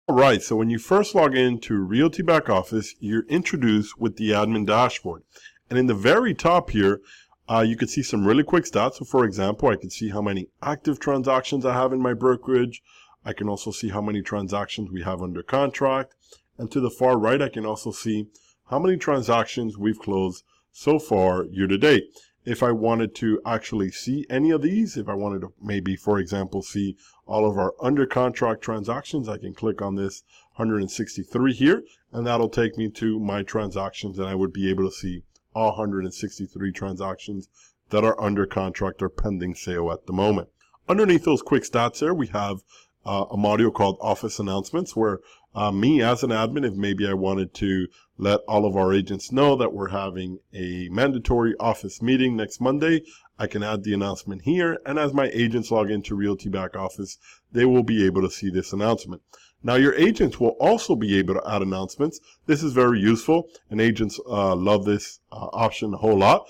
All right, so when you first log into Realty Back Office, you're introduced with the admin dashboard. And in the very top here, you can see some really quick stats. So for example, I can see how many active transactions I have in my brokerage. I can also see how many transactions we have under contract. And to the far right, I can also see how many transactions we've closed so far year to date. If I wanted to actually see any of these, if I wanted to maybe, for example, see all of our under contract transactions, I can click on this 163 here, and that'll take me to my transactions, and I would be able to see all 163 transactions that are under contract or pending sale at the moment. Underneath those quick stats there, we have a module called Office Announcements, where me as an admin, if maybe I wanted to let all of our agents know that we're having a mandatory office meeting next Monday, I can add the announcement here, and as my agents log into Realty Back Office, they will be able to see this announcement. Now your agents will also be able to add announcements. This is very useful, and agents love this option a whole lot.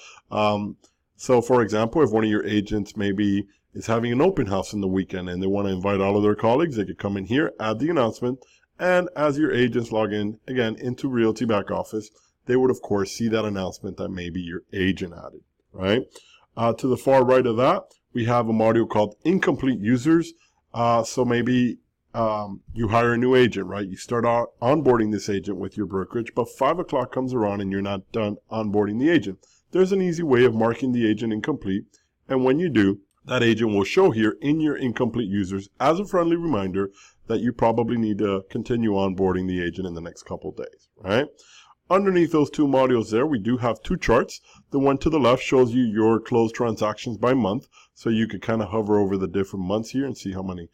So for example, if one of your agents maybe is having an open house in the weekend and they want to invite all of their colleagues, they could come in here, add the announcement, and as your agents log in again into Realty Back Office, they would of course see that announcement that maybe your agent added, right? To the far right of that, we have a module called Incomplete Users. So maybe you hire a new agent, right? You start out onboarding this agent with your brokerage, but 5 o'clock comes around and you're not done onboarding the agent. There's an easy way of marking the agent incomplete, and when you do, that agent will show here in your incomplete users as a friendly reminder that you probably need to continue onboarding the agent in the next couple of days, right? Underneath those two modules there, we do have two charts. The one to the left shows you your closed transactions by month, so you could kind of hover over the different months here and see how many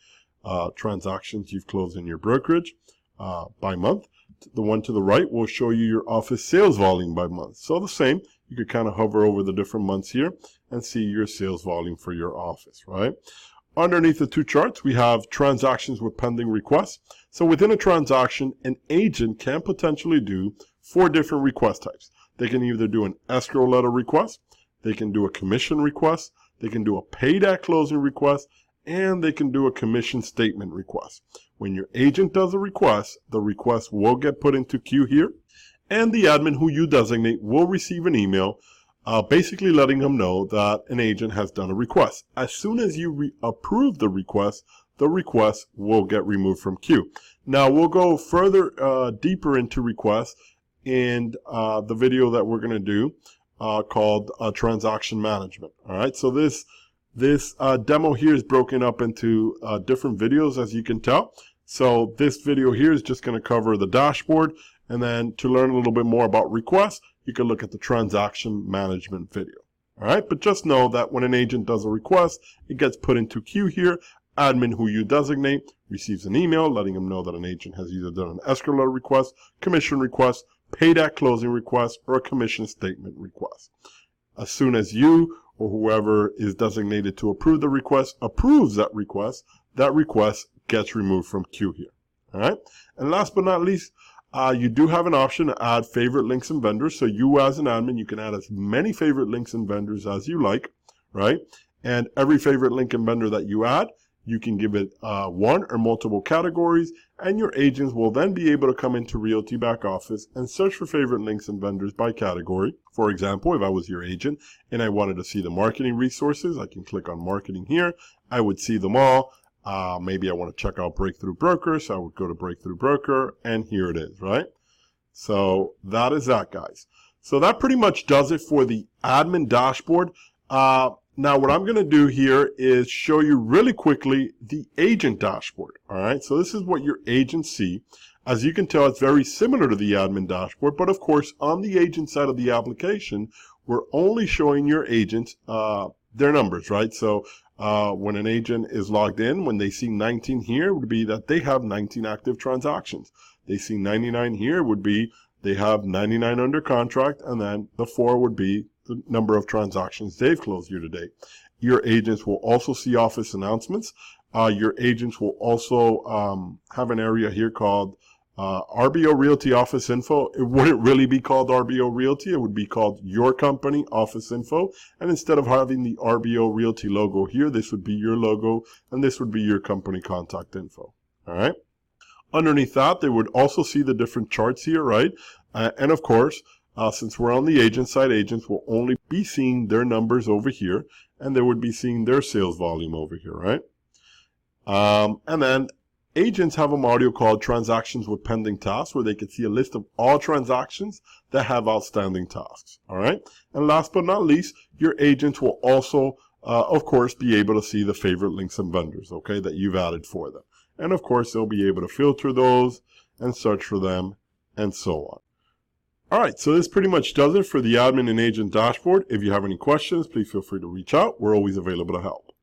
transactions you've closed in your brokerage by month. The one to the right will show you your office sales volume by month. So the same, you could kind of hover over the different months here and see your sales volume for your office, right? Underneath the two charts, we have transactions with pending requests. So within a transaction, an agent can potentially do 4 different request types. They can either do an escrow letter request, they can do a commission request, they can do a paid at closing request, and they can do a commission statement request. When your agent does a request, the request will get put into queue here, and the admin who you designate will receive an email basically letting them know that an agent has done a request. As soon as you approve the request will get removed from queue. Now we'll go further deeper into requests in the video that we're going to do called transaction management. All right, so this demo here is broken up into different videos, as you can tell. So this video here is just going to cover the dashboard, and then to learn a little bit more about requests, you can look at the transaction management video. All right, but just know that when an agent does a request, it gets put into queue here. Admin who you designate receives an email letting them know that an agent has either done an escrow letter request, commission request, paid at closing request, or a commission statement request. As soon as you or whoever is designated to approve the request approves that request gets removed from queue here. All right, and last but not least, you do have an option to add favorite links and vendors. So you as an admin, you can add as many favorite links and vendors as you like, right? And every favorite link and vendor that you add, you can give it one or multiple categories, and your agents will then be able to come into Realty Back Office and search for favorite links and vendors by category. For example, if I was your agent and I wanted to see the marketing resources, I can click on marketing here. I would see them all. Maybe I want to check out Breakthrough Broker, so I would go to Breakthrough Broker, and here it is, right? So that is that, guys. So that pretty much does it for the admin dashboard. Now what I'm going to do here is show you really quickly the agent dashboard. All right, so this is what your agents see. As you can tell, it's very similar to the admin dashboard, but of course on the agent side of the application, we're only showing your agents their numbers, right? So when an agent is logged in, when they see 19 here, it would be that they have 19 active transactions. They see 99 here, would be they have 99 under contract, and then the 4 would be the number of transactions they've closed year to date. Your agents will also see office announcements. Your agents will also have an area here called RBO Realty Office Info. It wouldn't really be called RBO Realty. It would be called Your Company Office Info. And instead of having the RBO Realty logo here, this would be your logo, and this would be your company contact info. All right. Underneath that, they would also see the different charts here, right? And of course, since we're on the agent side, agents will only be seeing their numbers over here, and they would be seeing their sales volume over here, right? And then agents have a module called Transactions with Pending Tasks, where they can see a list of all transactions that have outstanding tasks, all right? And last but not least, your agents will also, of course, be able to see the favorite links and vendors, okay, that you've added for them. And of course, they'll be able to filter those and search for them and so on. All right, so this pretty much does it for the admin and agent dashboard. If you have any questions, please feel free to reach out. We're always available to help.